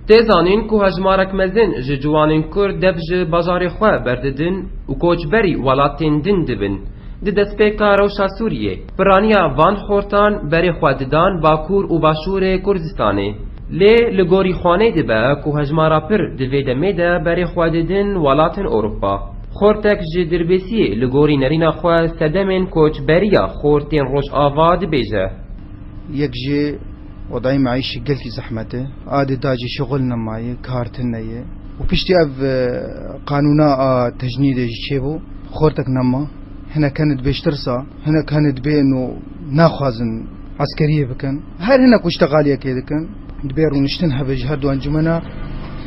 تزانین که هجمارک مزن جوانین کرد دبج بازار خواه برددن و کوچبری ولاتین دن دبن د دسپیکا روشا سوریه برانیا وان خورتان بری خواددان باکور و باشور کردستانه لی لگوری خانه دبه که هجمارا پر دوی دمیده بری خواددن ولاتن اوروپا خورتک جی دربیسی لگوری نرین خواه سدمین کوچبریا خورتین روش آوا دبیجه یک جی وضعي معيشي قلتي زحمته عادي داجي شغلنا معي كارتنية وبشتي اف قانونا تجنيد شيبو خورتك نما هنا كانت بيشترسا هنا كانت بينو ناخذن عسكرية بكن هل هنا كوشتغالية كده كان دبير ونشتنها بجهد وانجمنا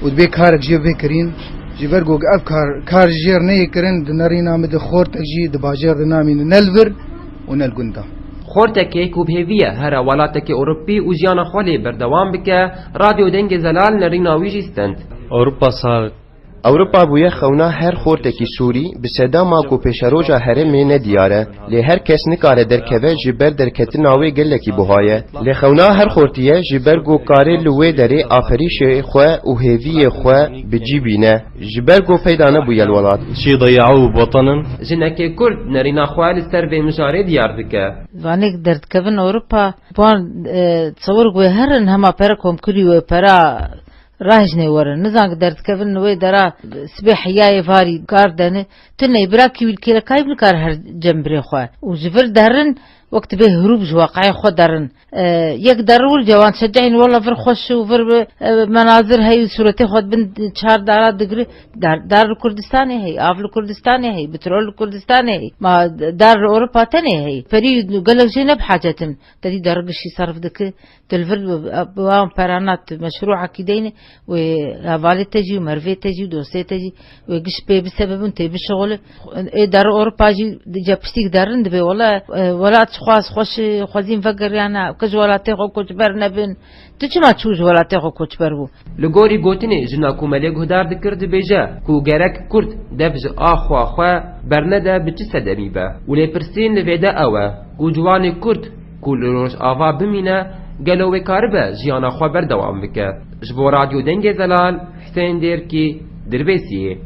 ودبي كارك جيب بكرين جيبرجو اف كار جير ني كرن دنارينا مد خورتك جي دباجر دنامي نلفر ونلقندا خورتکی کو بهویه هر ولاتکی اوروپی و جیان خالی بردوام بکه رادیو دنگ زلال نریناوی جیستند اوروپا صار اوروپا بویه خونا هر خورتکی سوری به سداما کو پیشروجا هرمی ندیاره لی هر کس نکاره درکوه جبر درکتی ناوی گلکی بوهایه لی خونا هر خورتیه جبر گو کاری لوی داری آفریش خواه و هیوی خواه بجیبینه جبر گو پیدانه بویه الولاد شي ضيعوه بوطنن جنکی کرد نرینا خواه لسر به مجاره دیار دکه وانك درت كفن أوروبا بان تصور قوي هرن هما بركم كلي وبرا راهجني ورن نزانك درت كفن وي درا سبيح ياي فاري كاردن تني براكي والكيلا كايب الكار هر جنبري خواه وجفر دهرن وقت به هروب واقعي خو درن يك درول جوان شجعين والله فر خوش وفر مناظر هي صورتي خود بنت 4 دارا دغري دار كردستان هي افل كردستان هي بترول كردستان هي ما دار اوروبا تاني هي فري قالك شي بحاجتن تدي درج شي صرف دك تلفر بوام برانات مشروع كيدين وهافالي تجي ومرفي تجي ودوسي تجي ويقش بسبب انت بشغل دار اوروبا جي جابستيك دارن دبي والله ولا خواست خوش خوازين فقر يعني كج ولا تاخو كوچبر نبن تو چما چوج ولا تاخو كوچبر بو لگوری گوتنی جنا کو ملک هدار دکرد بیجا کو گرک کرد دبج آخوا خوا برنده بچ سدمی با ولی پرسین لویدا اوا کو جوان کرد کو لروش آوا بمینه گلو کاربه جیانا خوا بردوام بکه جبو رادیو دنگ زلال حسین دیر کی دربیسیه